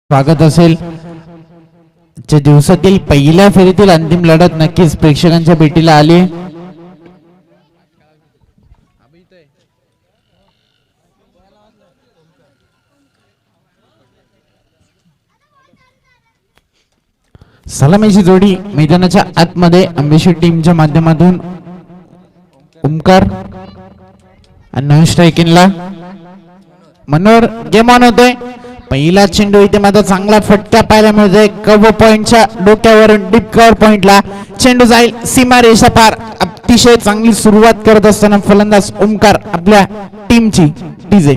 स्वागत असेल. च्या दिवसातील पहिल्या फेरीतील अंतिम लढत नक्कीच प्रेक्षकांच्या भेटीला आली. सलामीची जोडी मैदानाच्या आतमध्ये अंबेशी टीमच्या माध्यमातून ओमकार आणि नवीन स्ट्रायकिंगला मनोहर गेम ऑन होतोय. पहिला चेंडू इथे मात्र चांगला फटका पाहायला मिळतोय. कव्ह पॉइंटच्या डोक्यावरून डीप कव्हर पॉइंटला चेंडू जाईल सीमा रेषा पार. अतिशय चांगली सुरुवात करत असताना फलंदाज ओमकार आपल्या टीमची डीजे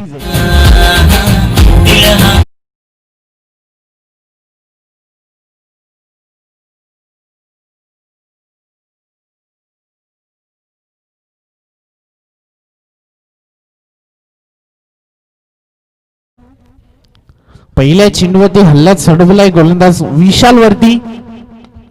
पहिल्या चेंडूवरती हल्ल्यात सडवलाय गोलंदाज विशाल वरती.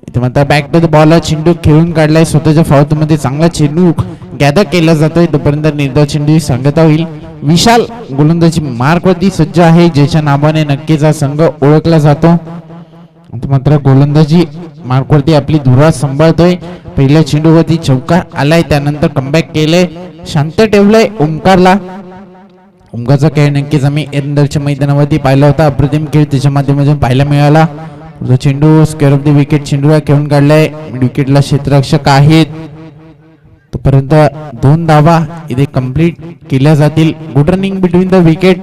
इथे मात्र बॅक टू द बॉल चेंडू खेळून काढलाय स्वतःच्या फाउथ मध्ये. चांगला चेंडू गॅदर केला जातोय. तोपर्यंत निर्धाव चेंडू सांगता होईल. विशाल गोलंदाजी मार्क वरती सज्ज आहे, ज्याच्या नावाने नक्कीच हा संघ ओळखला जातो. मात्र गोलंदाजी मार्क वरती आपली धुरा सांभाळतोय. पहिल्या चेंडूवरती चौकार आलाय, त्यानंतर कमबॅक केलंय, शांत ठेवलंय ओमकारला. ओमकारचा खेळ नक्कीच आम्ही एरंडरच्या मैदानावरती पाहिला होता. अप्रतिम खेळ त्याच्या माध्यमातून पाहायला मिळाला. चेंडू स्क्वेअर ऑफ द विकेट चेंडूला खेळून काढलाय. मिड विकेटला क्षेत्ररक्षक आहेत. तोपर्यंत 2 धावा इथे कंप्लीट केल्या जातील. Good running between the wicket.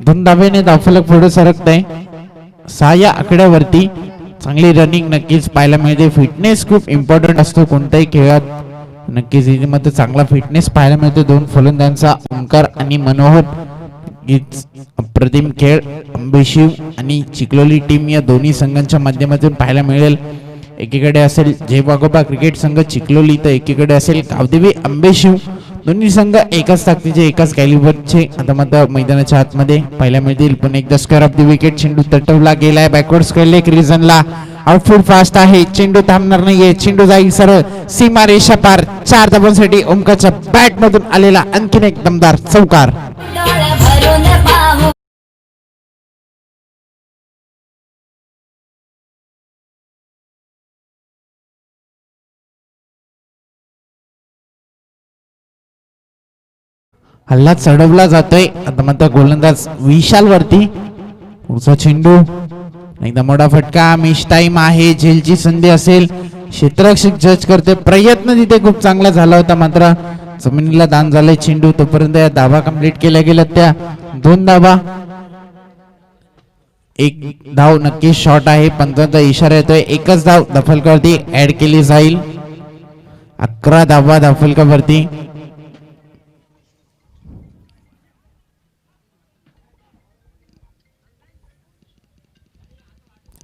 2 धाब्याने धावफलक पुढे सरकत आहे. 6 या आकड्यावरती चांगली रनिंग नक्कीच पाहायला मिळते. फिटनेस खूप इम्पॉर्टंट असतो कोणत्याही खेळात. नक्कीच इथे मात्र चांगला फिटनेस पाहायला मिळतो 2 फलंदाजांचा ओमकार आणि मनोहर. अप्रतिम खेळ अंबेशिव आणि चिखलोली टीम या दोन्ही संघांच्या माध्यमातून पाहायला मिळेल. एकीकडे असेल जय वाघोबा क्रिकेट संघ चिखलोली, तर एकीकडे असेल गावदेवी अंबेशिव. दोन्ही संघ एकाच ताकदीचे एकाच कॅलिबरचे आता मात्र मैदानाच्या आतमध्ये पाहायला मिळतील. पण एकदा स्क्वेअर ऑफ द विकेट चेंडू तटवला गेलाय. बॅकवर्ड स्क्वेअर एक रिझनला आउटफूट फास्ट आहे. चेंडू थांबणार नाहीये. चेंडू जाईल सरळ सीमा रेषा पार. 4 धावांसाठी ओमकारच्या बॅट मधून आलेला आणखीन एक दमदार चौकार. हल्ला चढवला जातोय आता मात्र गोलंदाज विशाल वरती. पुढचा चेंडू एकदा मोठा फटका. मिस टाइम आहे, झेलची संधी असेल. क्षेत्ररक्षक जज करते. प्रयत्न तिथे खूप चांगला झाला होता, मात्र जमिनीला दान झालंय चेंडू. तोपर्यंत या धावा कंप्लीट केल्या गेल्या. त्या 2 धावा. 1 धाव नक्की शॉट आहे. 15चा इशारा येतोय. एकच धाव दफलकावरती ऍड केली जाईल. 11 धावा दफलकावरती.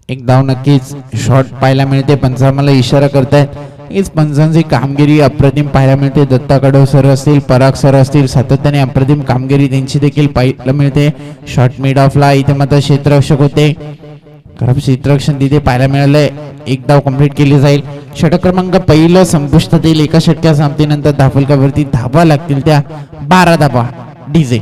एक धाव नक्कीच शॉट पाहायला मिळते. पंच आम्हाला इशारा करतायत. हीच पंचांची कामगिरी अप्रतिम पाहायला मिळते. दत्ता कडव सर असतील, पराग सर असतील, सातत्याने अप्रतिम कामगिरी त्यांची देखील पाहायला मिळते. शॉट मिड ऑफला इथे मात्र क्षेत्ररक्षक होते. खराब क्षेत्ररक्षण तिथे पाहायला मिळालंय. 1 धाव कंप्लीट केली जाईल. षटक क्रमांक पहिलं संपुष्टात येईल. एका षटक्या संपतीनंतर धावफलकावरती धावा लागतील त्या 12 धावा. डीजे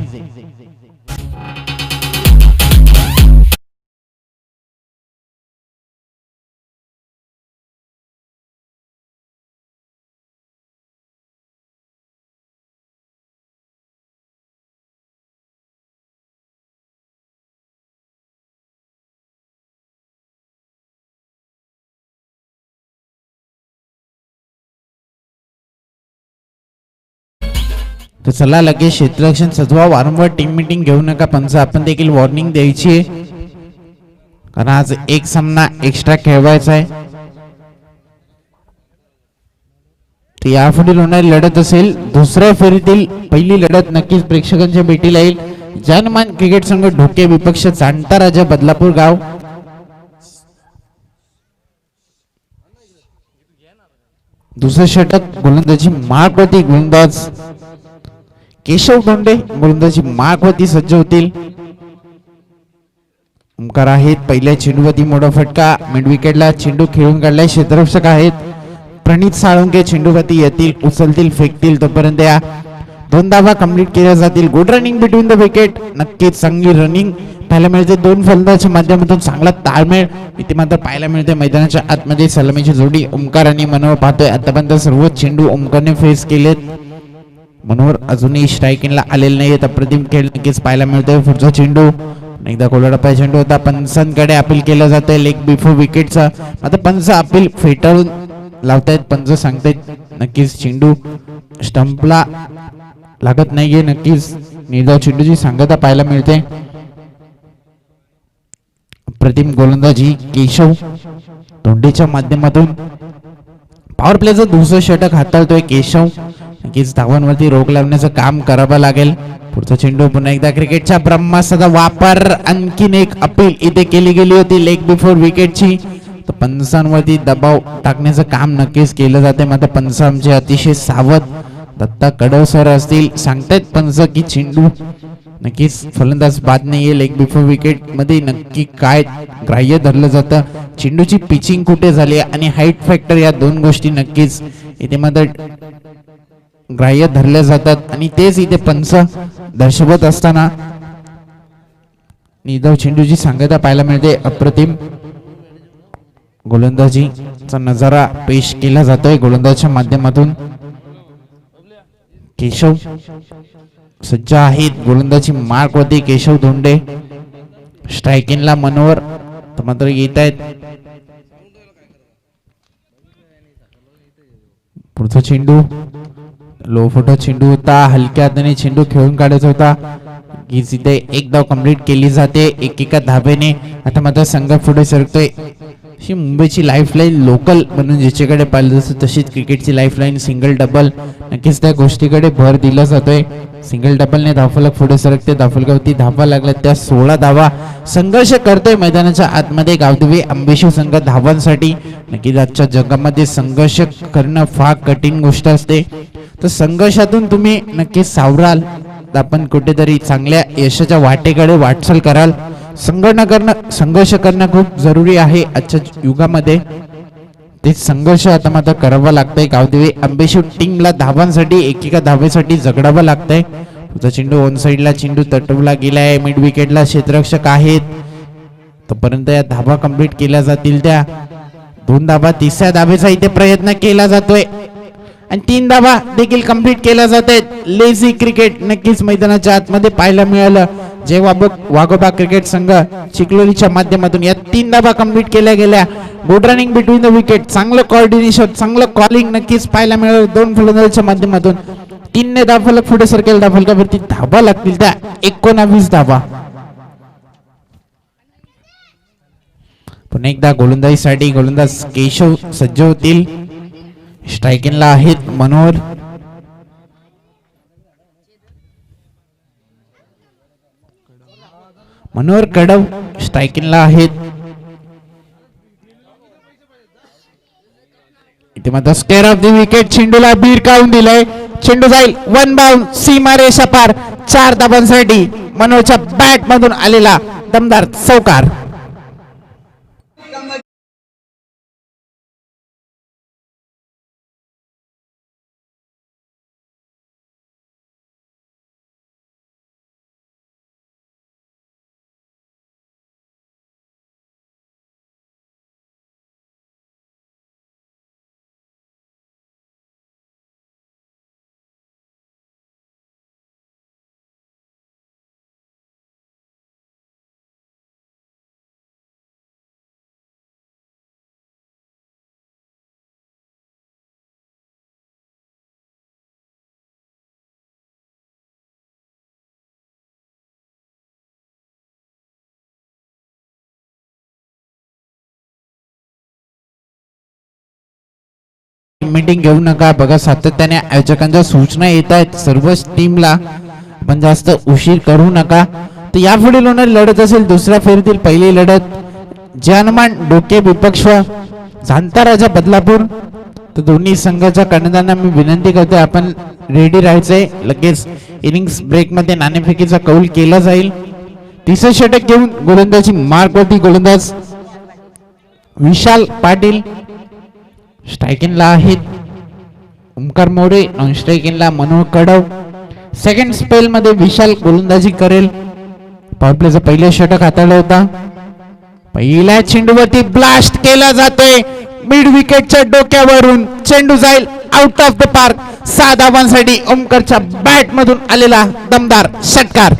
तर चला लगेच क्षेत्ररक्षण सजवा. वारंवार टीम मीटिंग घेऊ नका पंच. आपण देखील वॉर्निंग द्यायची आहे, कारण आज एक सामना एक्स्ट्रा खेळवायचा आहे. यापुढील होणारी लढत असेल दुसऱ्या फेरीतील पहिली लढत. नक्कीच प्रेक्षकांच्या भेटीला येईल. जनमान क्रिकेट संघ ढोके विपक्ष जाणता राजा बदलापूर गाव. दुसरे षटक गोलंदाजी मार्कवरती गोलंदाज केशव धोंडे गोलंदाजी मार्कवरती सज्ज होतील. ओमकार आहेत. पहिल्या चेंडूवरती मोठा फटका. मिड विकेटला चेंडू खेळून काढलाय. क्षेत्ररक्षक आहेत. प्रणित साळुंके चेंडूवरती येतील, उचलतील, फेकतील. तोपर्यंत या 2 धावा कंप्लीट केल्या जातील. Good running between the wicket. नक्कीच चांगली रनिंग पाहायला मिळते. दोन फलंदाजांच्या माध्यमातून चांगला ताळमेळ इथे मात्र पाहायला मिळते. मैदानाच्या आतमध्ये सलामीची जोडी ओमकार आणि मनोहर पाहतोय. आतापर्यंत सर्व चेंडू ओमकारने फेस केलेत. मनोहर अजूनही स्ट्रायकिंगला आलेला नाही. अप्रतिम खेळ नक्कीच पाहायला मिळतोय. पुढचा चेंडू एकदा कोलडपा चेंडू होता. पंचांकडे अपील केलं जातंय लेग बिफोर विकेटचा. आता पंच अपील फेटाळून लावतायत. पंच सांगतायत नक्कीच चेंडू स्टंपला लागत नाहीये. नक्कीच निर्धाव चेंडूची सांगता पाहायला मिळते. अप्रतिम गोलंदाजी केशव धोंडेच्या माध्यमातून पॉवर प्लेचं दुसरं षटक हाताळतोय केशव. नक्कीच धावांवरती रोख लावण्याचं काम करावं लागेल. पुढचा चेंडू पुन्हा एकदा क्रिकेटच्या ब्रह्मास्त्राचा वापर. आणखीन एक अपील इथे केली गेली होती लेग बिफोर विकेटची. तर पंचांवरती दबाव टाकण्याचं काम नक्कीच केलं जाते. मात्र पंच आमचे अतिशय सावध दत्ता कडव सर असतील. सांगतायत पंच की चेंडू नक्कीच फलंदाज बाद नाहीये. लेग बिफोर विकेट मध्ये नक्की काय ग्राह्य धरलं जातं, चेंडूची पिचिंग कुठे झाली आणि हाईट फॅक्टर, या दोन गोष्टी नक्कीच इथे मात्र ग्राह्य धरल्या जातात आणि तेच इथे पंच दर्शवत असताना निधव चेंडूची सांगता पाहायला मिळते. अप्रतिम गोलंदाजीचा नजारा पेश केला जातोय गोलंदाजच्या माध्यमातून. केशव सज्ज आहेत. गोलंदाजी मार्क होती केशव धोंडे. स्ट्रायकिंगला मनोहर मात्र येत आहेत. पुढचा चेंडू लो फुटा चेंडू होता. हलक्या हाताने चेंडू खेळून काढायचा होता. ही सिद्धे एक धाव कंप्लीट केली जाते एकेका धावेने. आता मात्र संघ पुढे सरकतोय. ही मुंबईची लाईफलाईन लोकल म्हणून ज्याच्याकडे पाहिलं जसं तशीच क्रिकेटची लाईफलाईन सिंगल डबल, नक्कीच त्या गोष्टीकडे भर दिला जातोय. सिंगल डबलने धावफलक पुढे सरकते. धावफलकावरती धावा लागल्या त्या 16 धावा. संघर्ष करतोय मैदानाच्या आतमध्ये गावदेवी आंबेशिव संघ धावांसाठी. नक्कीच आजच्या जगामध्ये संघर्ष करणं फार कठीण गोष्ट असते. तर संघर्षातून तुम्ही नक्कीच सावराल तर आपण कुठेतरी चांगल्या यशाच्या वाटेकडे वाटचाल कराल. संघर्ष करणं खूप जरुरी आहे आजच्या युगामध्ये. ते संघर्ष आता मात्र करावा लागतंय. गावदेवी आंबेशिव टीमला धावांसाठी एकेका धावेसाठी झगडावं लागतंय. तुझा चेंडू ऑन साइडला चेंडू तटवला गेलाय. मिड विकेटला क्षेत्ररक्षक आहेत. तोपर्यंत या धावा कंप्लीट केल्या जातील. त्या 2 धावा. तिसऱ्या धावेचा इथे प्रयत्न केला जातोय आणि 3 धावा देखील कंप्लीट केल्या जात आहेत. लेझी क्रिकेट नक्कीच मैदानाच्या आतमध्ये पाहायला मिळालं. जे वाघोबा क्रिकेट संघ चिखलोलीच्या माध्यमातून या 3 धावा कंप्लीट केल्या गेल्या. Good running between the wicket, चांगलं कॉर्डिनेशन, चांगलं कॉलिंग नक्कीच पाहायला मिळालं 2 फलंदाजांच्या माध्यमातून. 3 ने धावफलक पुढे सरकेल. धावफलकावरती धावा लागतील त्या 19 धावा. पुन्हा एकदा गोलंदाजीसाठी गोलंदाज केशव सज्ज होतील. स्ट्रायकिंगला आहेत मनोहर. मनोहर कडव स्ट्रायकिंगला आहेत. इथे मात्र स्क्वेअर ऑफ द विकेट. चेंडूला भिरकावून दिलंय. चेंडू जाईल 1 बाउंड. सीमारेषा पार. 4 धावांसाठी मनोहरच्या बॅट मधून आलेला दमदार चौकार. मीटिंग घेऊ नका. बघा सातत्याने आयोजकांच्या सूचना येत आहेत सर्वच टीमला. पण जास्त उशीर करू नका. तर यापुढील होणारी लढत असेल दुसऱ्या फेरीतील पहिली लढत. जे हनुमान डोके विपक्ष जाणता राजा बदलापूर. तर दोन्ही संघाच्या कर्णधारांना मी विनंती करते आपण रेडी राहायचंय. लगेच इनिंग्स ब्रेक मध्ये नाणेफेकीचा कौल केला जाईल. तिसरं षटक घेऊन गोलंदाजी मार्कवरती गोलंदाज विशाल पाटील. स्ट्रायकिंगला आहेत Omkar More. Non स्ट्रायकिंगला Manohar कडव. Second spell मध्ये विशाल गोलंदाजी करेल. पॉवर प्लेचा पहिला षटक हाताळला होता. पहिल्या चेंडूवरती ब्लास्ट केला जातोय मिड विकेटच्या डोक्यावरून. चेंडू जाईल आउट ऑफ द पार्क. 6 धावांसाठी ओमकारच्या बॅट मधून आलेला दमदार षटकार.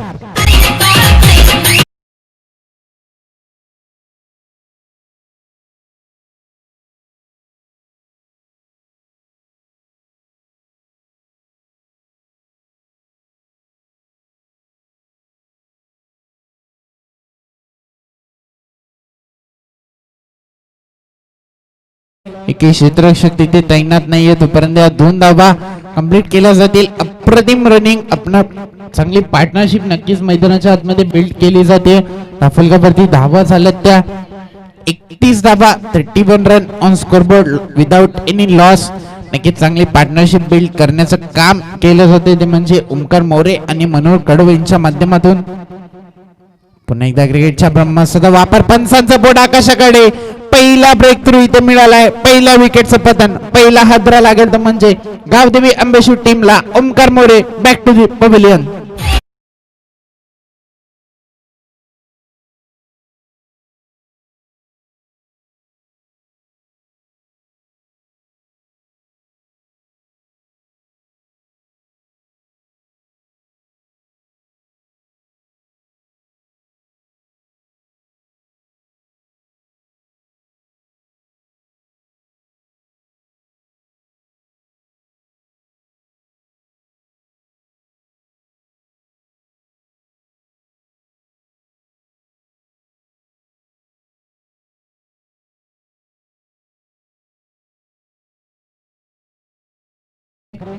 एकही क्षेत्ररक्षक तिथे तैनात नाहीये तोपर्यंत या 2 धावा कंप्लीट केल्या जातील. अप्रतिम रनिंग. आपण चांगली पार्टनरशिप नक्कीच मैदानाच्या आतमध्ये बिल्ड केली जाते. फलकावरती धावा झाल्यात त्या 31 धावा, 31 run on scoreboard without any loss. नक्कीच चांगली पार्टनरशिप बिल्ड करण्याचं काम केलं जाते ते म्हणजे ओमकार मोरे आणि मनोहर कडव यांच्या माध्यमातून. पुन्हा एकदा क्रिकेटच्या ब्रह्मास्त्राचा वापर. पंचांचा बोर्ड आकाशाकडे. पहिला ब्रेक थ्रू इथे मिळालाय. पहिला विकेटचं पतन. पहिला हादरा लागेल तर म्हणजे गावदेवी अंबेशूर टीमला. Omkar More back to the pavilion.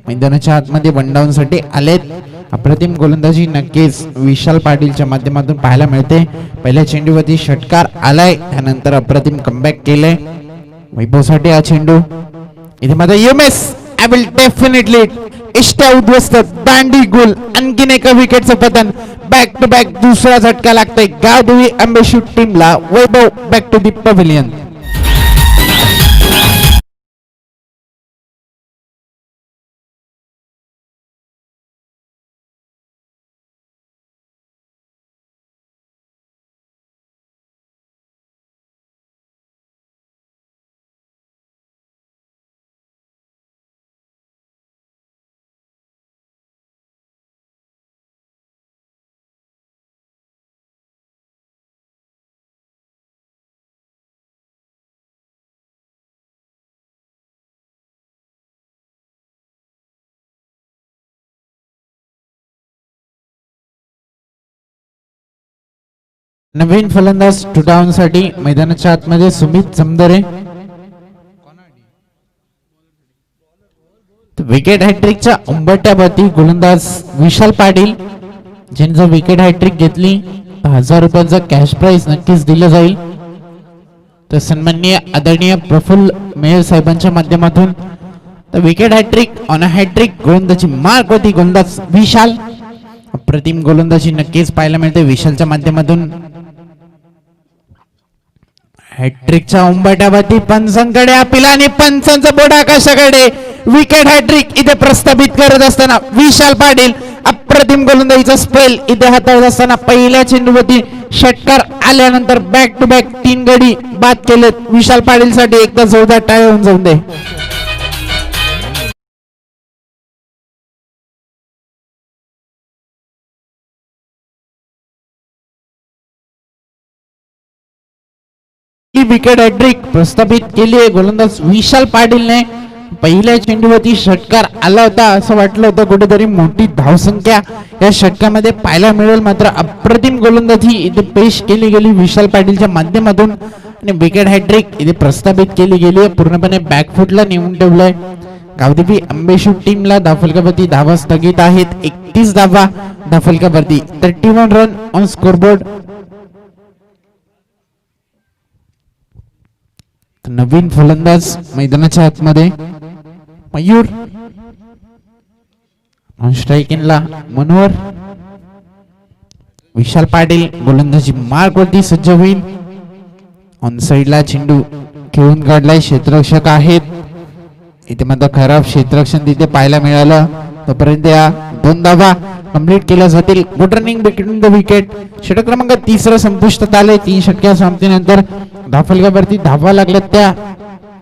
मैदानाच्या आतमध्ये वनडाऊन साठी आलेत. अप्रतिम गोलंदाजी नक्कीच विशाल पाटीलच्या माध्यमातून पाहायला मिळते. पहिल्या चेंडूवरती षटकार आलाय त्यानंतर अप्रतिम कमबॅक केले. वैभवसाठी हा चेंडू इथे मात्र एमएस आय विल डेफिनेटली इष्ट उद्ध्वस्त दांडी गोल. आणखीन एका विकेटचं पतन. बॅक टू बॅक दुसरा झटका लागतोय गावदेवी अंबेशूर टीमला. वैभव बॅक टू द पवेलियन. नवीन फलंदाज टूडाऊन साठी मैदानाच्या आतमध्ये सुमित जमदरे. विकेट हॅट्रिकच्या उंबरठ्यावरती गोलंदाज विशाल पाटील ज्यांचं विकेट हॅट्रिक घेतली 1000 रुपयांचा कॅश प्राइज नक्कीच दिलं जाईल. तर सन्माननीय आदरणीय प्रफुल्ल मेयर साहेबांच्या माध्यमातून wicket hat trick on a hat trick गोलंदाजी मार्क होती गोलंदाज विशाल. अप्रतिम गोलंदाजी नक्कीच पाहायला मिळते विशालच्या माध्यमातून. हॅट्रिकच्या उंबरठ्यावरती पंचांकडे अपील आणि पंचांचा बोर्ड आकाशाकडे. विकेट हॅट्रिक इथे प्रस्थापित करत असताना विशाल पाटील. अप्रतिम गोलंदाजीचा स्पेल इथे हाताळत असताना पहिल्या चेंडूवरती षटकार आल्यानंतर बॅक टू बॅक 3 गडी बाद केलेत. विशाल पाटील साठी एकदा जोरदार टाळ्या होऊन जाऊन दे. विकेट हॅट्रिक प्रस्थापित केली आहे गोलंदाज विशाल पाटीलने. पहिल्या चेंडूवरती षटकार आला होता असं वाटलं होतं कुठेतरी मोठी धावसंख्या या षटकामध्ये पाहायला मिळेल मात्र अप्रतिम गोलंदाजी इथे पेश केली गेली विशाल पाटीलच्या माध्यमातून आणि विकेट हॅट्रिक इथे प्रस्थापित केली गेली. पूर्णपणे बॅकफुटला नेऊन ठेवलंय गावदेवी अंबेशूर टीमला. धावफलकावरती धावा स्थगित आहेत 31 धावा धावफलकावरती. 31 रन ऑन स्कोरबोर्ड. नवीन फलंदाज मैदानाच्या आतमध्ये मयूर. ऑन स्ट्राइकिंगला मनोहर. विशाल पाटील गोलंदाजी मार्क वरती सज्ज होईल. ऑन साइडला चेंडू खेळून काढलाय. क्षेत्ररक्षक आहेत इथे मात्र खराब क्षेत्ररक्षण तिथे पाहायला मिळालं. तोपर्यंत या 2 धावा कंप्लीट केल्या जातील. Good running between the wicket. षटक क्रमांक 3 संपुष्टात आले. 3 षटक्या समाप्तीनंतर धावफलकावरती धावा लागल्या त्या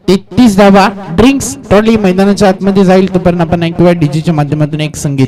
33 धावा. ड्रिंक्स ट्रॉली मैदानाच्या आतमध्ये जाईल. तोपर्यंत आपण ऐकूया डीजेच्या माध्यमातून एक संगीत.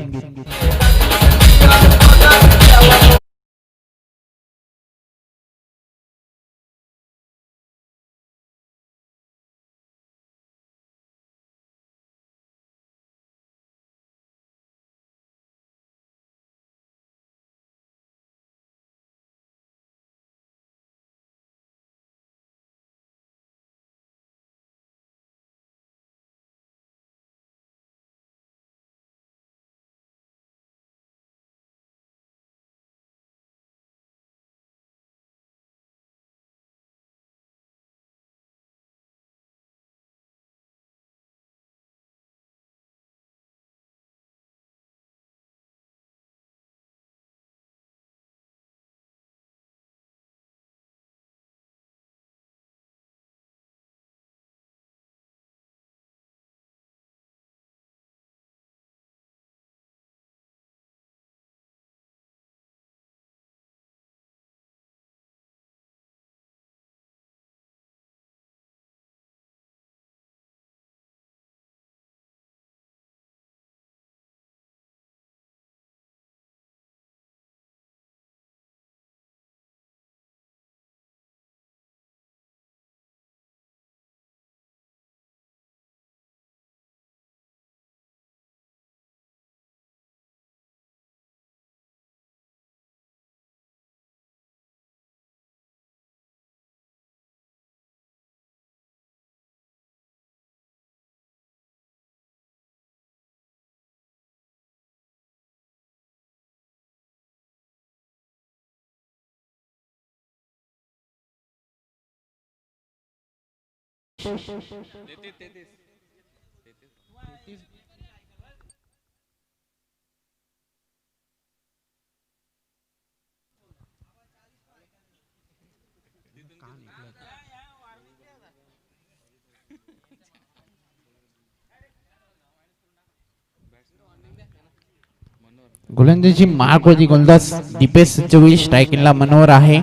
गोलंदाजी मार्क होती. गोलंदाज दीपेश सज्जवी. स्ट्रायकिंगला मनोहर आहे.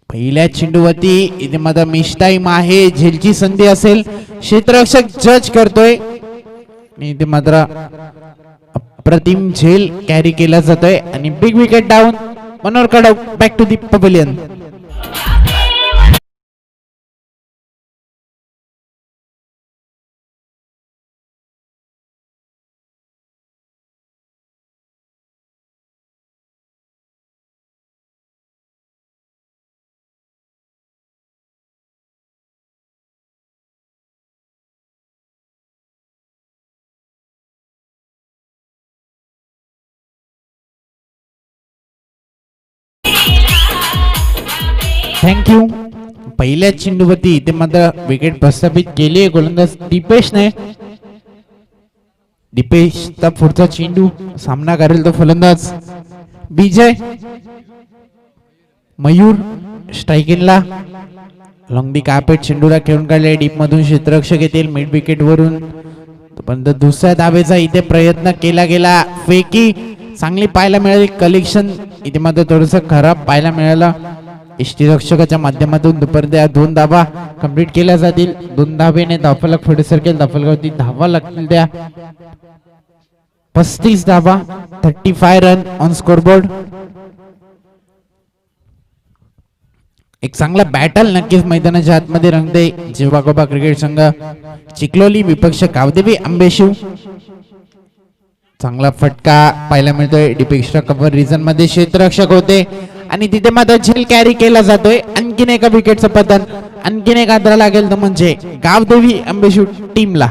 पहिल्या चेंडूवरती इथे मात्र मिस टाइम आहे. झेलची संधी असेल. क्षेत्ररक्षक जज करतोय. इथे मात्र अप्रतिम झेल कॅरी केला जातोय आणि बिग विकेट डाऊन. मनोहर कडक back to the pavilion. Thank you. पहिल्या चेंडूवरती इथे मात्र विकेट प्रस्थापित केली आहे गोलंदाज दीपेशने. दीपेशचा पुढचा चेंडू सामना करेल तो फलंदाज विजय. मयूर स्ट्रायकिंगला. लॉंग दी कार्पेट चेंडूला खेळून काढले. डीप मधून क्षेत्ररक्षक येतील मिड विकेट वरून. पण दुसऱ्या धावेचा इथे प्रयत्न केला गेला. फेकी चांगली पाहायला मिळाली. कलेक्शन इथे मात्र थोडस खराब पाहायला मिळालं. यष्टीरक्षकाच्या माध्यमातून दुपारच्या 2 धावा कंप्लीट केल्या जातील. 2 धावेने धावफलक पुढे सरकेल. धावफलकावरती धावा लागतील त्या 35 धावा. 35 रन ऑन स्कोरबोर्ड. एक चांगला बॅटल नक्कीच मैदानाच्या आतमध्ये रंगते. जिवागोबा क्रिकेट संघ चिखलोली विपक्ष कावदेवी आंबेशिव. चांगला फटका पाहायला मिळतोय. डीप एक्स्ट्रा कव्हर रिजन मध्ये क्षेत्ररक्षक होते आणि तिथे मात्र झेल कॅरी केला जातोय. आणखीन एका विकेटचं पतन. आणखीन एक आदरा लागेल तो म्हणजे गावदेवी आंबेशिव टीमला.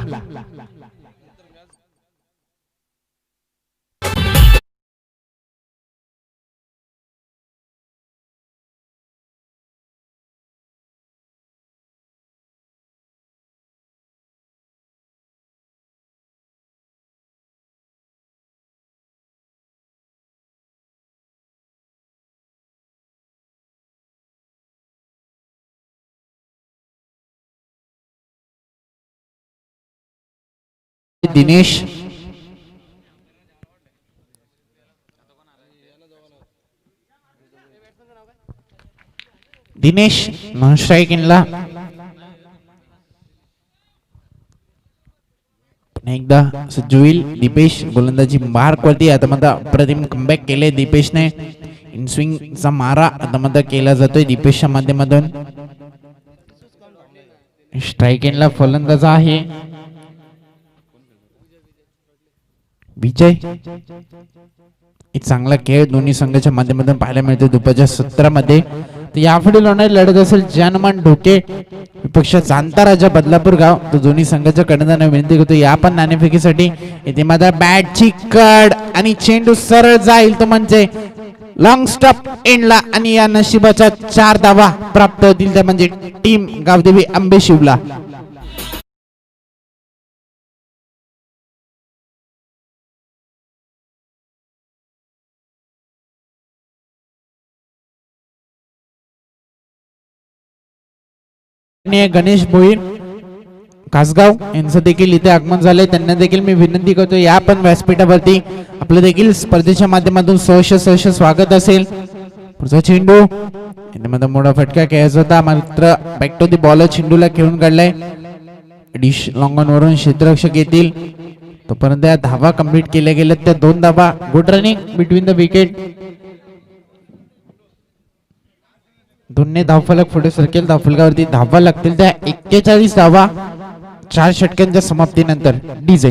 दिनेश नॉन स्ट्राईक इनला एकदा सज्ज होईल दीपेश गोलंदाजी मार्क वरती. आता मध्ये अप्रतिम कमबॅक केले दीपेशने. इन स्विंगचा मारा आता मध्ये केला जातोय दीपेशच्या माध्यमातून. स्ट्राईक एंडला फलंदाज आहे विजय. एक चांगला खेळ दोन्ही संघाच्या माध्यमातून पाहायला मिळतो दुपारच्या सत्रामध्ये. तर यापुढील होणारी लढत असेल जानमान ढोके विपक्ष जाणता राजा बदलापूर गाव. तो दोन्ही संघाच्या कडदांना विनंती करतो या पण नाणेफेकीसाठी. इथे माझा बॅटची कड आणि चेंडू सरळ जाईल तो म्हणजे लॉंग स्टॉप एंडला. आणि या नशिबाच्या 4 धावा प्राप्त होतील त्या म्हणजे टीम गावदेवी आंबेशिवला. गणेश भोईर कासगाव यांचं देखील इथे आगमन झालंय. त्यांना देखील मी विनंती करतो या पण व्यासपीठावरती आपलं देखील स्पर्धेच्या माध्यमातून सहर्ष स्वागत असेल. पुढचा चेंडू मध्ये मोठा फटका खेळायचा होता मात्र बॅक टू दी बॉल चेंडूला खेळून काढलाय. डिश लॉंगॉन वरून क्षेत्ररक्षक येतील तोपर्यंत या धावा कंप्लीट केल्या गेल्या त्या 2 धावा. Good running between the wicket. दोन्ही धावफलक पुढे सरकेल. धावफलकावरती धावा लागतील त्या 41 धावा 4 षटकांच्या समाप्तीनंतर. डीजे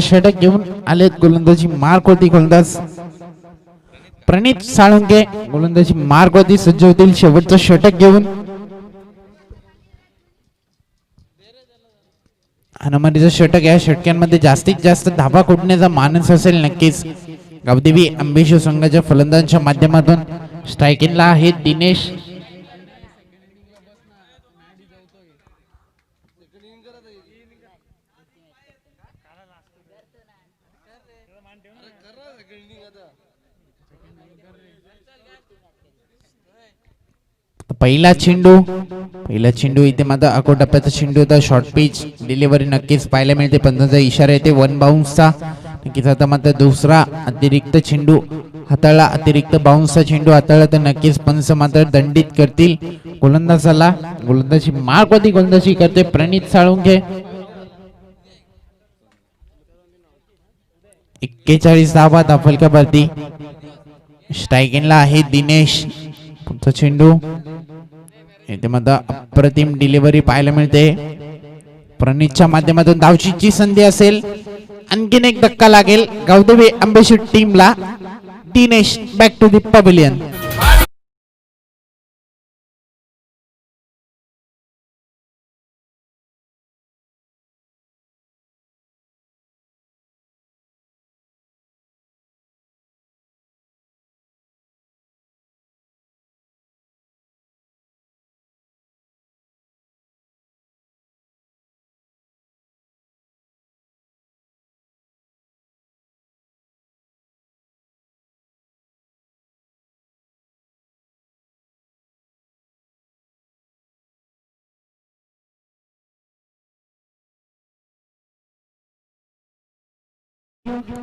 षटक घेऊन आलेत गोलंदाजी मार्क होती. गोलंदाज प्रणित साळुंके गोलंदाजी मार्क होती सज्ज होतील शेवटचं षटक घेऊन. हाणामारीचं षटक. या षटकांमध्ये जास्तीत जास्त धावा कुटण्याचा मानस असेल नक्कीच गावदेवी आंबेशिव संघाच्या फलंदाजांच्या माध्यमातून. स्ट्रायकिंगला आहेत दिनेश. पहिला चेंडू इथे माझा अको टप्प्याचा चेंडू होता. शॉर्ट पिच डिलिव्हरी नक्कीच पाहायला मिळते. पंचांचा इशारा येते 1 बाउन्सचा. नक्कीच आता मात्र दुसरा अतिरिक्त चेंडू हाताळला. अतिरिक्त बाउन्सचा चेंडू हाताळला तर नक्कीच पंच मात्र दंडित करतील गोलंदाजाला. गोलंदाजी मार्कवरती गोलंदाजी करते प्रणित साळुंके. 41 धावा धावफलकावरती. स्ट्रायकिंगला आहे दिनेश. पुढचा चेंडू इथे मध्ये अप्रतिम डिलिव्हरी पाहायला मिळते. प्रणितच्या माध्यमातून धावचीची संधी असेल. आणखीन एक धक्का लागेल गावदेवी आंबेशिव टीमला. Dinesh back to the pavilion.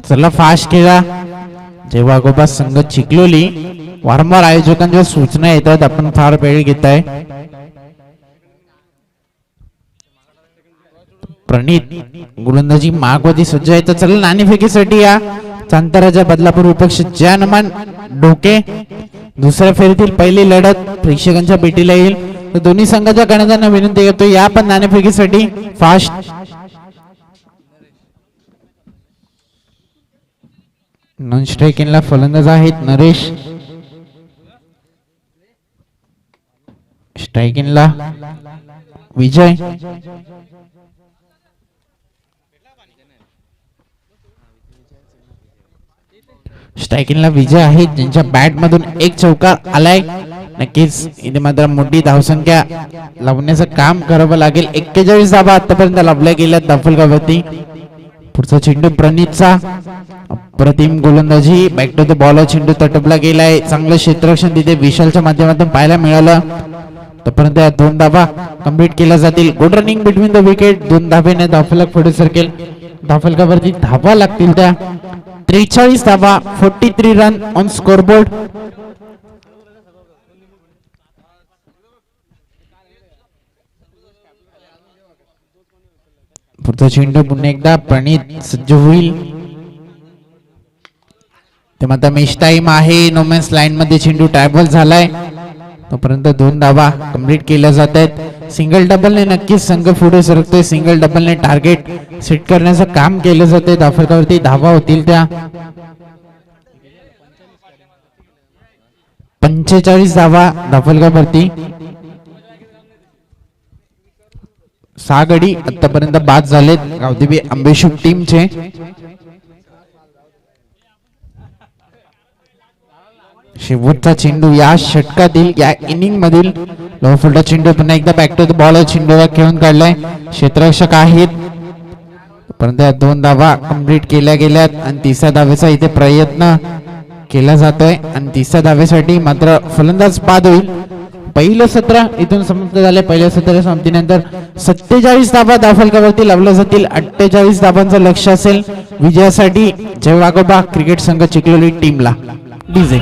चला फास्ट खेळा. जेव्हा गोबा संघ चिखलोली वारंवार आयोजकांच्या सूचना येतात आपण फार वेळ घेताय. प्रणित गोलंदाजी मागवती सज्ज आहे. तर चला नाणेफेकीसाठी या चांताराच्या बदलापूर विपक्ष जानमान ढोके. दुसऱ्या फेरीतील पहिली लढत प्रेक्षकांच्या भेटीला येईल. तर दोन्ही संघाच्या कर्णधारांना विनंती करतो या पण नाणेफेकीसाठी फास्ट. नॉन स्ट्राईकिंगला फलंदाज आहेत नरेश. स्ट्राईकिंगला विजय. स्ट्राईकिंगला विजय आहे ज्यांच्या बॅट मधून एक चौकार आलाय. नक्कीच इथे मात्र मोठी धावसंख्या लावण्याचं काम करावं लागेल. 41 धावा आतापर्यंत लावल्या गेल्या दाफलगावरती. पुढचा चेंडू प्रणीतचा. अप्रतिम गोलंदाजी. Back to the ball. चेंडू तटपला गेलाय. चांगलं क्षेत्ररक्षण तिथे विशालच्या माध्यमातून पाहायला मिळालं. तोपर्यंत या 2 धावा कंप्लीट केल्या जातील. Good running between the wicket. 2 धावेने धावफलक पुढे सरकेल. धावफलकावरती धावा लागतील त्या. 43 धावा. 43 रन ऑन स्कोरबोर्ड. पुढचा चेंडू पुन्हा एकदा प्रणीत सज्ज होईल. ते मात्र मॅच टाइम आहे. नोमॅन्स लाईन मध्ये चेंडू टॅबल झालाय. तोपर्यंत 2 धावा कंप्लीट केल्या जात आहेत. सिंगल डबलने नक्कीच संघ पुढे सरकतोय. सिंगल डबलने टार्गेट सेट करण्याचं काम केलं जाते. धावफलकावरती धावा होतील त्या. 45 धावा धावफलकावरती. 6 गडी आतापर्यंत बाद झालेत गावदेवी आंबेशुक टीमचे. शेवटचा चेंडू या षटकातील या इनिंग मधील. लो फुलटा चेंडू पुन्हा एकदा बॅक टू द बॉल. चेंडूला खेळून काढलाय. क्षेत्ररक्षक आहेत. परंतु या 2 धावा कंप्लीट केल्या गेल्यात आणि 3ऱ्या धावेचा इथे प्रयत्न केला जातोय आणि 3ऱ्या धावेसाठी मात्र फलंदाज बाद होईल. पहिलं सत्र इथून समाप्त झाले. पहिल्या सत्र संपतीनंतर 47 धावा धावफलकावरती लावल्या जातील. 48 धावांचं लक्ष असेल विजयासाठी जय वाघोबा क्रिकेट संघ चिखलोली टीमला. डीजे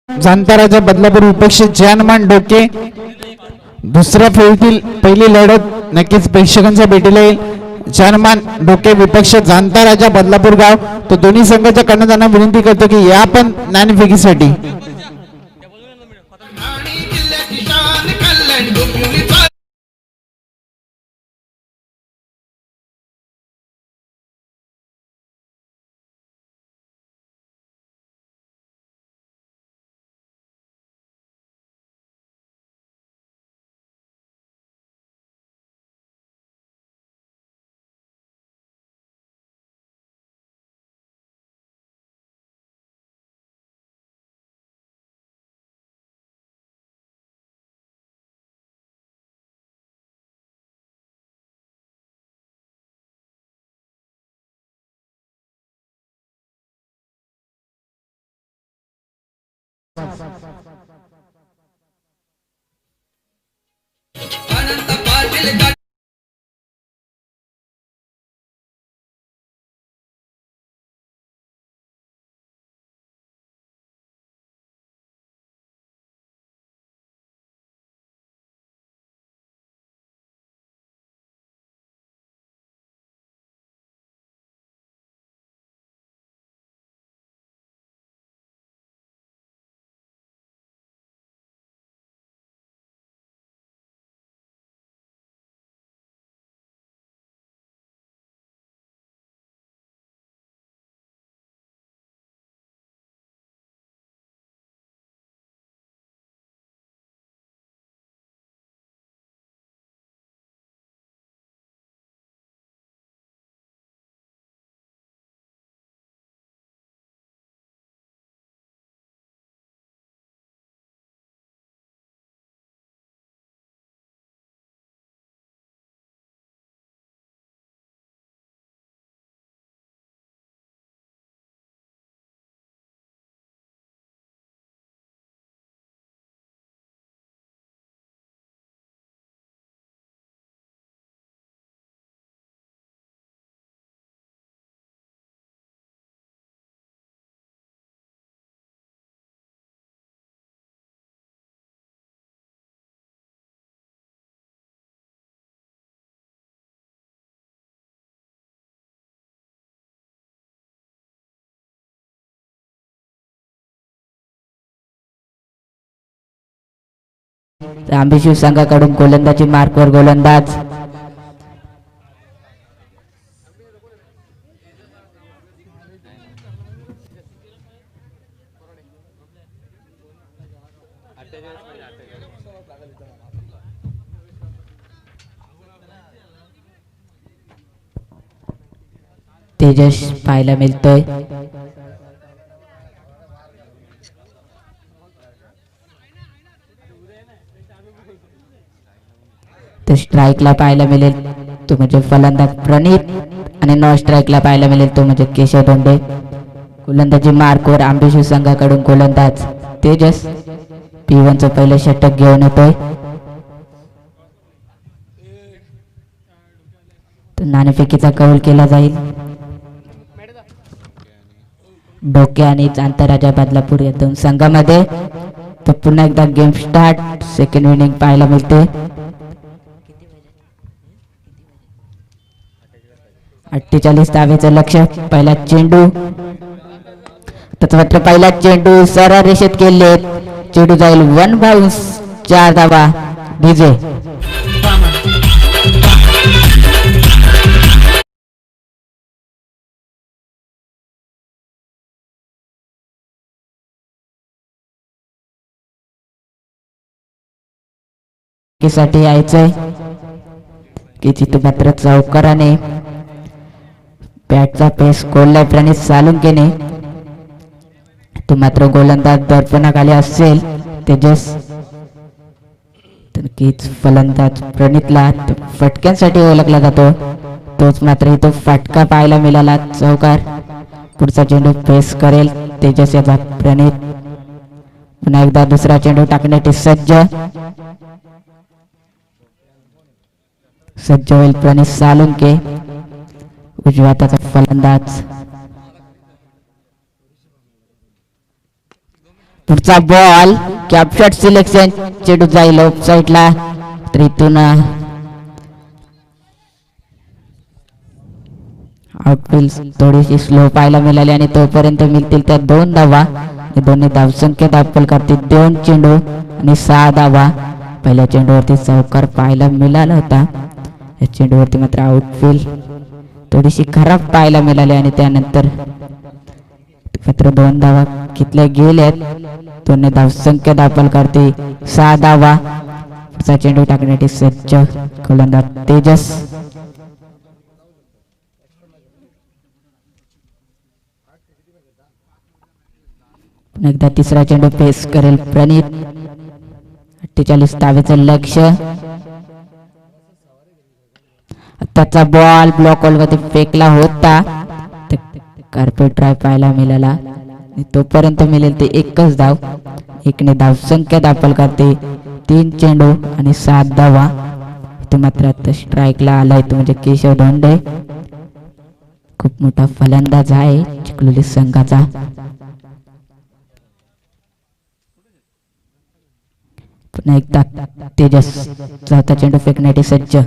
जाणताराच्या बदलापूर विपक्ष जानमान डोके. दुसऱ्या फेरीतील पहिली लढत नक्कीच प्रेक्षकांच्या भेटीला येईल. जानमान डोके विपक्ष जाणताराच्या बदलापूर गाव. तो दोन्ही संघाच्या कर्णधारांना विनंती करतो की या पण नाणेफेकीसाठी. आंबेशिव संघाकडून गोलंदाजी मार्कवर गोलंदाज तेजस पाहायला मिळतोय. तर स्ट्राईकला पाहायला मिळेल तो म्हणजे फलंदाज प्रणित आणि नॉन स्ट्राईकला पाहायला मिळेल तो म्हणजे केशव धोंडे. गोलंदाजी मार्कवर आंबेशिव संघाकडून गोलंदाज तेजस P1चं पहिलं षटक घेऊन येतोय. तर नाणेफेकीचा कौल केला जाईल. डोके आणि आंतरराजा बदलापूर या दोन संघामध्ये. तर पुन्हा एकदा गेम स्टार्ट. सेकंड इनिंग पाहायला मिळते. 48 धावेचं लक्ष. पहिला चेंडू त्याचं मात्र पहिला चेंडू सरळ रेषेत केले. चेंडू जाईल 1 बाउन्स. 4 धावा डीजे. साठी यायचंय की तिथे मात्र चौकाराने बॅटचा पेस कोल्हाय प्रणित सालुंकेने. तो मात्र गोलंदाज दर्पणाखाली असेल तेजस. नक्कीच फलंदाज प्रणितला फटक्यांसाठी ओळखला जातो. तोच मात्र इथं फटका पाहायला मिळाला. चौकार. पुढचा चेंडू पेस करेल तेजस याचा प्रणित. पुन्हा एकदा दुसरा चेंडू टाकण्यासाठी सज्ज होईल प्रणित सालुंके. उजव्या हाताचा फलंदाज. पुढचा बॉल कॅप्चर सिलेक्शन. चेंडू जाईल ऑफ साईडला. तर इथून आउटफील्ड थोडीशी स्लो पाहायला मिळाली आणि तोपर्यंत मिळतील त्या 2 धावा. दोन्ही धावसंख्या दाखल करतील 2 चेंडू आणि 6 धावा. पहिल्या चेंडूवरती चौकार पाहायला मिळाला होता. या चेंडूवरती मात्र आउटफील्ड थोडीशी खराब पाहायला मिळाली आणि त्यानंतर मात्र 2 धावा घेतल्या गेल्यात. दोन्ही धावसंख्या दाखल करते 6 धावा. पुढचा चेंडू टाकण्यासाठी सज्ज गोलंदाज तेजस. एकदा तिसरा चेंडू पेस करेल प्रणित. 48 धावेचं लक्ष. त्याचा बॉल ब्लॉक होल मध्ये फेकला होता. कार्पेट ड्राइव्ह पाहायला मिळाला. तोपर्यंत मिळेल ते 1च धाव. 1ने धावसंख्या दाखल करते 3 चेंडू आणि 7 धावा. इथे मात्र आता स्ट्राईकला आलाय तो म्हणजे केशव धोंडे. खूप मोठा फलंदाज आहे चिखलोली संघाचा. पुन्हा एकदा तेजस चौथा चेंडू फेकण्यासाठी सज्ज.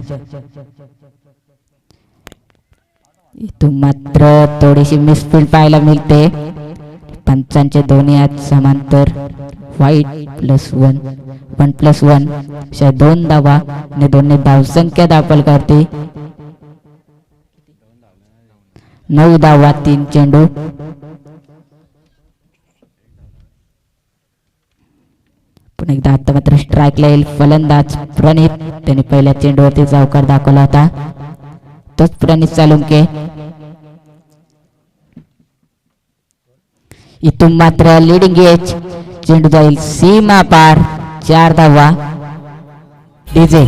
इथून मात्र थोडीशी मिसफील्ड पाहायला मिळते. पंचांचे दोन्ही हात समांतर. वाईट +1 1+1 अशा 2 धावा आणि दोन्ही धावसंख्या दाखल करते 9 धावा 3 चेंडू. पुन्हा एकदा आता मात्र स्ट्राईकला येईल फलंदाज प्रणित. त्याने पहिल्या चेंडूवरती चौकार दाखवला होता. तोच प्रणित सालुंके. इथून मात्र लिडिंग एज. चेंडू जाईल सीमा पार. 4 धावा डीजे.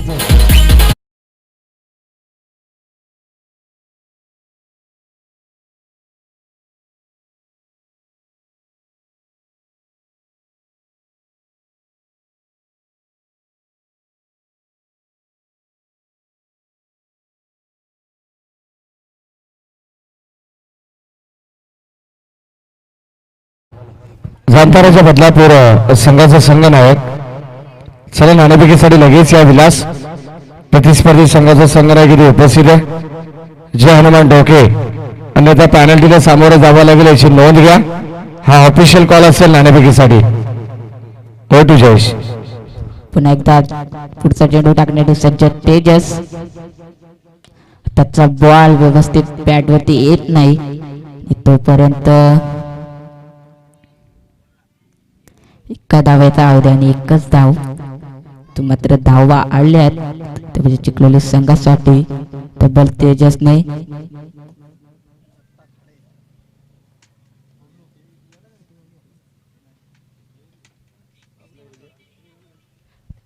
जामताराच्या बदलापूर संघाचा संघनायक चला नाणेफेकीसाठी लगेच या विलास. प्रतिस्पर्धी संघाचा संघनायक इथे उपस्थित आहे जय हनुमान डोके. अन्यथा पॅनल्टीला सामोरं जावं लागेल याची नोंद घ्या. हा ऑफिशियल कॉल असेल नाणेफेकीसाठी. हो टू जयेश. पुन्हा एकदा पुढचा चेंडू टाकण्यासाठी सज्ज तेजस. त्याचा बॉल व्यवस्थित बॅट वरती येत नाही. तोपर्यंत एका धावाचा अवधी आणि एकच धाव. तो मात्र धावा आल्यात म्हणजे चिखलोली संघासाठी तब्बल तेजसने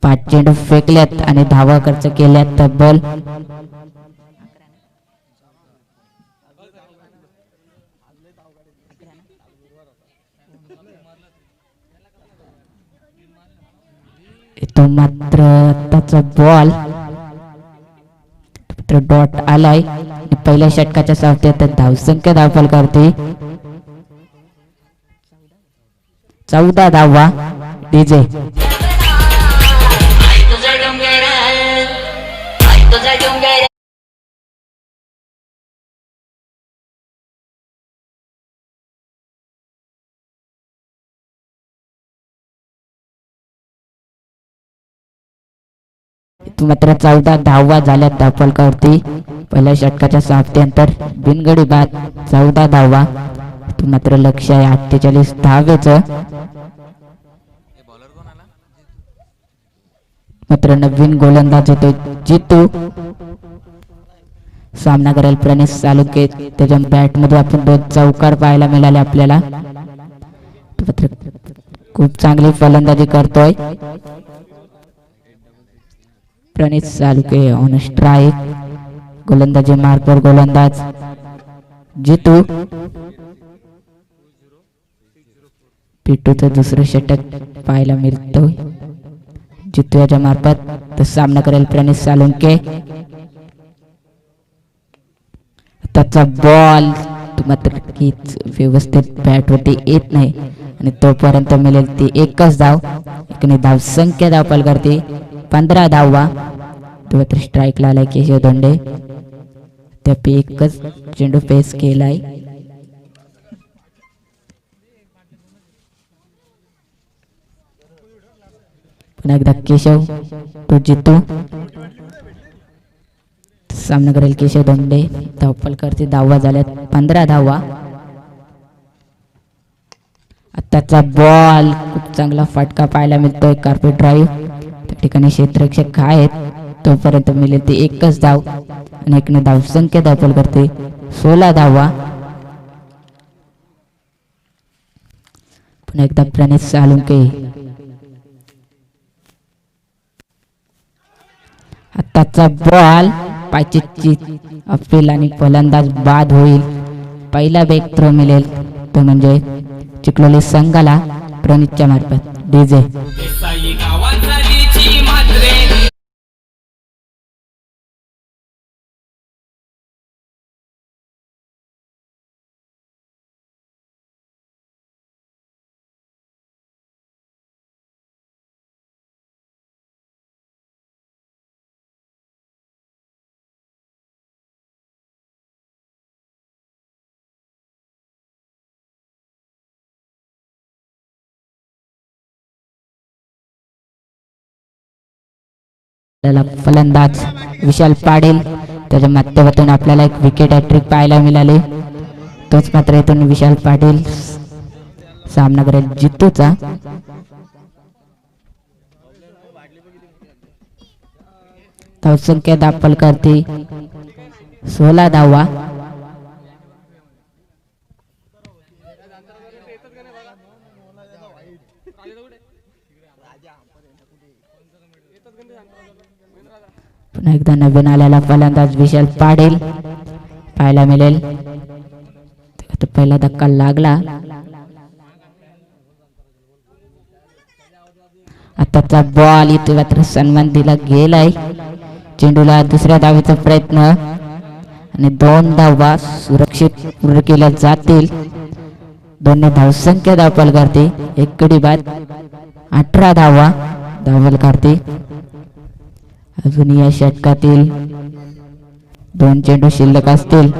5 चेंडू फेकल्यात आणि धावा खर्च केल्यात तब्बल 11. मात्र आताचा बॉल डॉट आलाय. पहिल्या षटकाच्या सामन्यात धावसंख्या दाखल करते 14 धावा. डीजे मात्र 14 धावा झाल्या दाखलकरती पहिल्या षटकाच्या समाप्तीनंतर बिनगडी बाद 14 धावा. मात्र लक्ष आहे 48 धावेचं. मात्र नवीन गोलंदाज होतो जितू. सामना करेल प्रणेश सालुंके. त्याच्या बॅट मध्ये आपण 2 चौकार पाहायला मिळाले आपल्याला. मात्र खूप चांगली फलंदाजी करतोय प्रणीत सालुके. On strike. गोलंदाजी मार्कवर गोलंदाज जितू. पिटूचं दुसरं षटक पाहायला मिळतो जितू याच्या मार्फत. तर सामना करेल प्रणीत सालुंके. त्याचा बॉल मात्र व्यवस्थित बॅट वरती येत नाही आणि तोपर्यंत मिळेल ती एकच धाव. एकने धाव संख्या दाखल करते 15 धावा. मात्र स्ट्राईकला आलाय केशव धोंडे. त्यापैकी एकच चेंडू फेस केलाय. पुन्हा एकदा केशव तो जितू. सामना करेल केशव धोंडे. धावपल करते धावा झाल्यात 15 धावा. आताचा बॉल खूप चांगला फटका पाहायला मिळतोय कार्पेट ड्राईव्ह. त्या ठिकाणी क्षेत्ररक्षक आहेत. तोपर्यंत मिळेल ते एकच धाव आणि एकने धाव संख्या दाखल करते 16 धावा. पुन्हा एकदा प्रणीत सालुंके. आताचा बॉल पायची अपील आणि फलंदाज बाद होईल. पहिला बेक थ्रो मिळेल तो म्हणजे चिखलोली संघाला प्रणीतच्या मार्फत. डीजे फलंदाज विशाल पाटील. त्याच्या माध्यमातून आपल्याला एक विकेट हॅट्रिक पाहायला मिळाली. तोच मात्र इथून विशाल पाटील सामना करेल जितूचा. धावसंख्या दाखल करते 16 धावा. पुन्हा एकदा नवीन आलेला फलंदाज विशाल पाटील पाहायला मिळेल. पहिला धक्का लागला. आताचा बॉल इथे मात्र सन्मान दिला गेलाय. चेंडूला दुसऱ्या धावेचा प्रयत्न आणि 2 धावा सुरक्षित पूर्ण केल्या जातील. दोन्ही धावसंख्या दाखल करते एक गडी बाद 18 धावा दाखल करते. अजून या षटकातील 2 चेंडू शिल्लक असतील.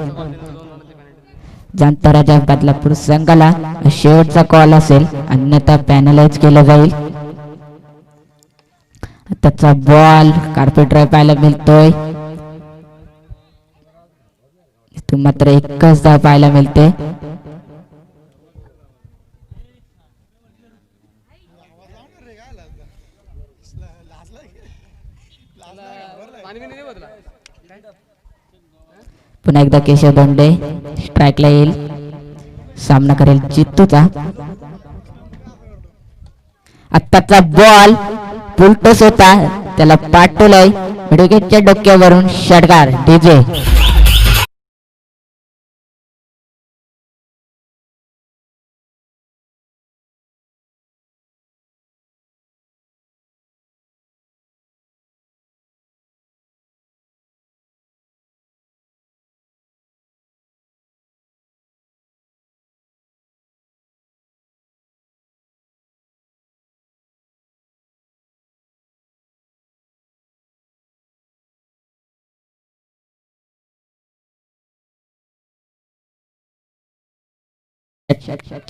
जांताराच्या बदलापूर संघाला शेवटचा कॉल असेल अन्यथा पॅनलाइज केलं जाईल. त्याचा बॉल कार्पेट ड्राइव्ह पाहायला मिळतोय. इथून मात्र एकच धाव पाहायला मिळते. पुन्हा एकदा केशव दोंडे स्ट्राईकला येईल. सामना करेल जित्तूचा. आत्ताचा बॉल पुलटोस होता, त्याला पाठवलंय विकेटच्या डोक्यावरून षटकार डीजे.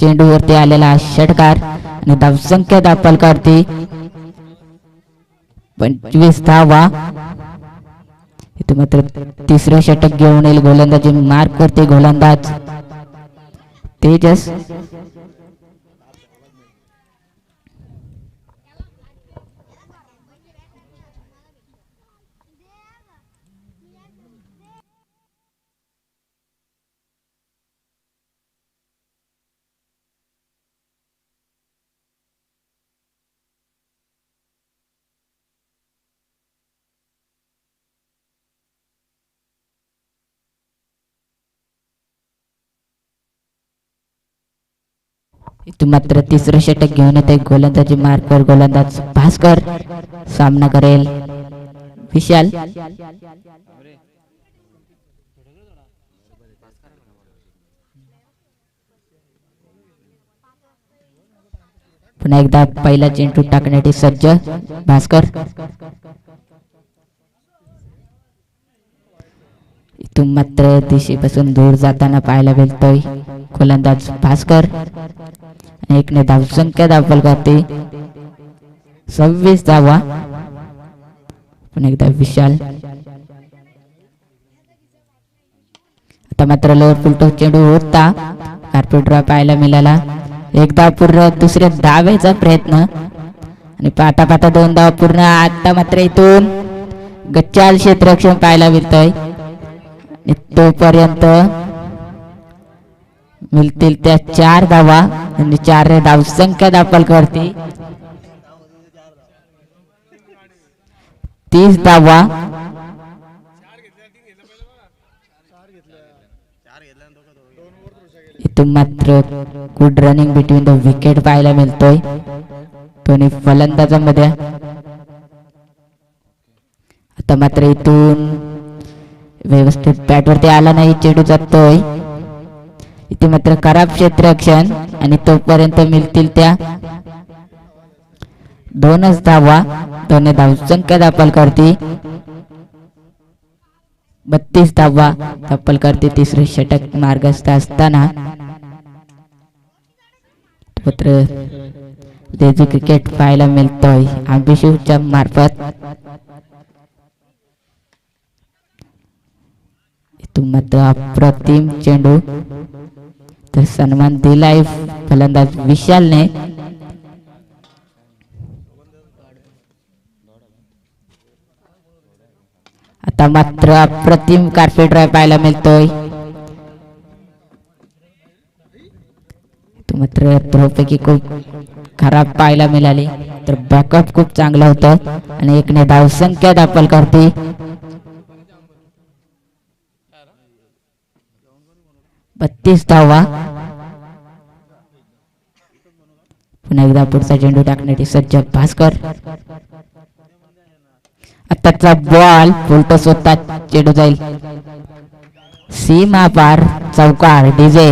चेंडूवरती आलेला षटकार आणि धावसंख्या दाखल करते 25 धावा. इथे मात्र तिसरे षटक घेऊन येईल गोलंदाजी मार्क करते गोलंदाज तेजस. इथून मात्र तिसरं षटक घेऊन येते गोलंदाजी मार्कर गोलंदाज भास्कर. सामना करेल विशाल. पुन्हा एकदा पहिला चेंडू टाकण्यासाठी सज्ज भास्कर. इथून मात्र दिशेपासून दूर जाताना पाहायला मिळतोय गोलंदाज भास्कर. एकने धावसंख्या दाखल करते 26 धावा. पुन्हा एकदा विशाल. आता मात्र लोअर फुलटो चेंडू होता, कार्पेट ड्रॉप पाहायला मिळाला. एकदा पूर्ण दुसऱ्या धावेचा प्रयत्न आणि पाहता पाहता 2 धाव पूर्ण. आता मात्र इथून गच्चाल क्षेत्ररक्षण पाहायला मिळतोय. तोपर्यंत मिळतील त्या 4 धावा आणि 4 धावसंख्या दाखल करते 30 धावा. इथून मात्र good running between the wicket पाहायला मिळतोय दोन्ही फलंदाजांमध्ये. आता मात्र इथून व्यवस्थित बॅटवरती आला नाही, चेंडू जातोय. इथे मात्र खराब क्षेत्ररक्षण आणि तोपर्यंत मिळतील त्या 2च धावा. 2 धावसंख्या दाखल करते 32 धावा दाखल करते तिसरे षटक मार्गस्थ असताना. मात्र लेझी क्रिकेट पाहायला मिळतोय अभिषेकच्या मार्फत. इथून मात्र अप्रतिम चेंडू, तर सन्मान दिलाय फलंदाज विशालने. आता मात्र अप्रतिम कार्पेट ड्राइव्ह पाहायला मिळतोय. मात्र थ्रोपैकी खूप खराब पाहायला मिळाली, तर बॅकअप खूप चांगला होता आणि एकने धावसंख्या दाखल करते 32 धावा. पुन्हा एकदा पुढचा चेंडू टाकण्यासाठी सज्ज भास्कर. आताचा बॉल फुलटॉस होता, चेंडू जाईल सीमा पार चौकार डीजे.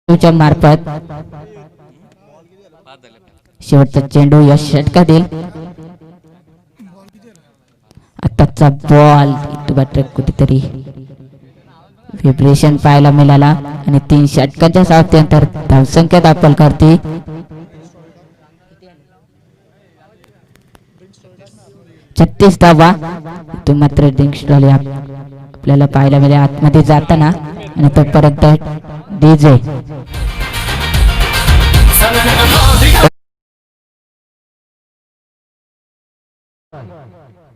च्या मार्फत शेवटचा चेंडू या षटकातील आताचा बॉल मात्र कुठेतरी व्हायब्रेशन पाहायला मिळाला आणि 3 षटकांच्या साहाय्यानंतर धावसंख्या दाखल करते 36 धावा. तो मात्र ड्रिंक्स आपल्याला पाहायला मिळाले आतमध्ये जाताना आणि तोपर्यंत डीजे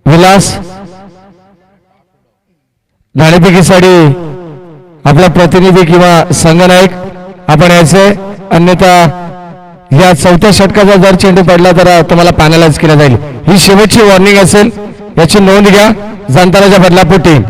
विलास नाणेफेकीसाठी आपला प्रतिनिधी किंवा संघनायक आपण यायचे, अन्यथा या 4थ्या षटकाचा जर चेंडू पडला तर तुम्हाला पॅनलाइज केला जाईल. ही शेवटची वॉर्निंग असेल, याची नोंद घ्या जाणतानाच्या बदलापूर टीम.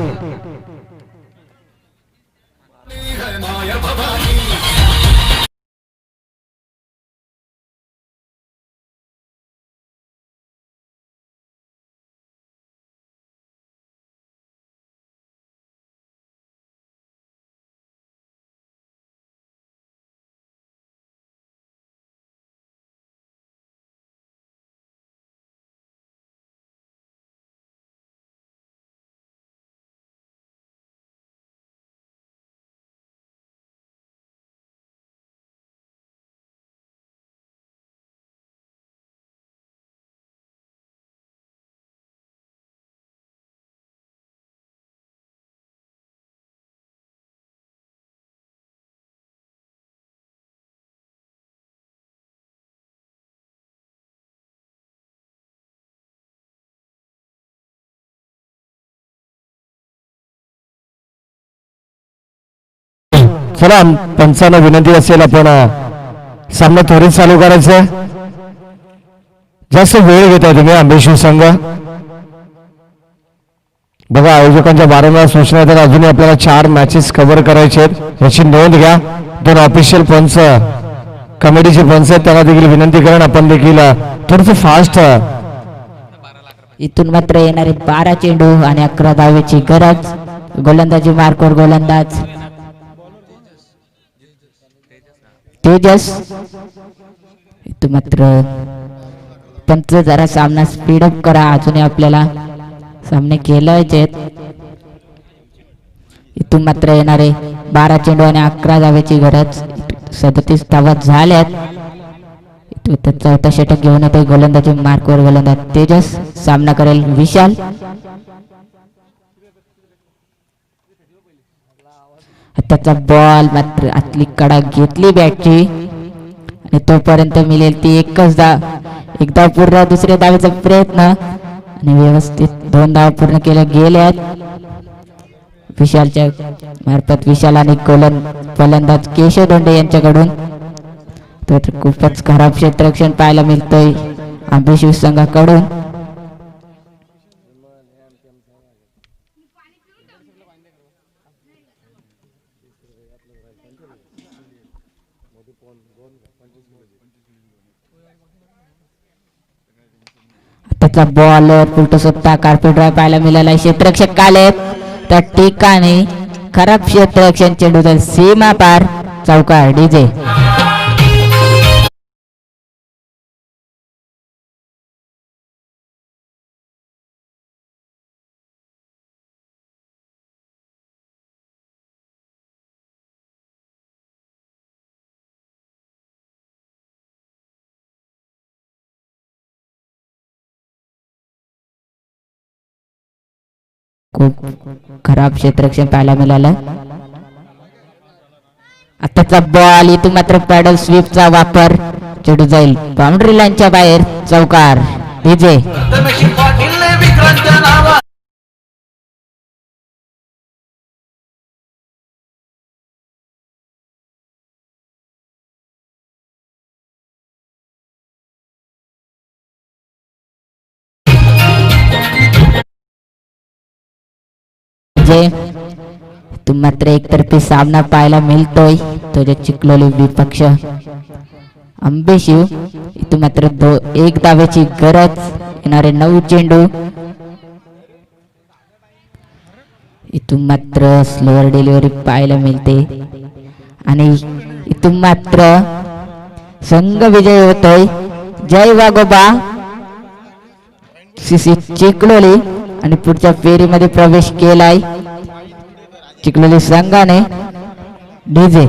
चला पंचांना विनंती असेल आपण सामना त्वरित चालू करायचं. जास्त वेळ घेताय तुम्ही आंबेशिव संघ. बघा आयोजकांच्या वारंवार सूचना आहेत, अजूनही आपल्याला 4 मॅचेस कव्हर करायचे आहेत, याची नोंद घ्या. 2 ऑफिशियल पंच कमिटीचे पंच आहेत, त्यांना देखील विनंती करून आपण देखील थोडंसं फास्ट. इथून मात्र येणारे 12 चेंडू आणि 11 धावेची गरज. गोलंदाजी मार्कवर गोलंदाज तेजस. इथून मात्र पंच जरा सामना स्पीडअप करा, अजूनही आपल्याला सामने खेळायचे. इथून मात्र येणारे 12 चेंडू आणि 11 धावेची गरज. 37 धावा झाल्यात. इथून 4था षटक घेऊन येते गोलंदाजी मार्कवर गोलंदाज तेजस. सामना करेल विशाल. त्याचा बॉल मात्र आतली कडा घेतली बॅटची आणि तोपर्यंत मिळेल ती एकदा पूर्ण दुसऱ्या धावेचा प्रयत्न आणि व्यवस्थित 2 धावा पूर्ण केल्या गेल्यात विशालच्या मार्फत. विशाल आणि फलंदाज केशव दोंडे यांच्याकडून. तर खूपच खराब क्षेत्ररक्षण पाहायला मिळतंय आंबेशिव संघाकडून. त्याचा बॉलर पुलट सुद्धा कार्पेट ड्राइव्ह पाहायला मिळाला. क्षेत्ररक्षक आलेत त्या ठिकाणी. खराब क्षेत्ररक्षण चेंडू जाईल सीमा पार. चौकार डीजे. खूप खराब क्षेत्ररक्षण पाहायला मिळालं. आताचा बॉल इथून मात्र पॅडल स्वीपचा वापर. चेंडू जाईल बाउंड्री लाईनच्या बाहेर. चौकार डीजे. मात्र एकतर्फी सामना पाहायला मिळतोय. तो जे चिखलोली विपक्ष आंबेशिव. इथून मात्र 1 धावेची गरज. येणारे 9 चेंडू. इथून मात्र स्लोअर डिलिव्हरी पाहायला मिळते आणि इथून मात्र संघ विजय होतोय. जय वागोबा सीसी चिखलोली आणि पुढच्या फेरीमध्ये प्रवेश केलाय. चिखलोली संघाने डीजे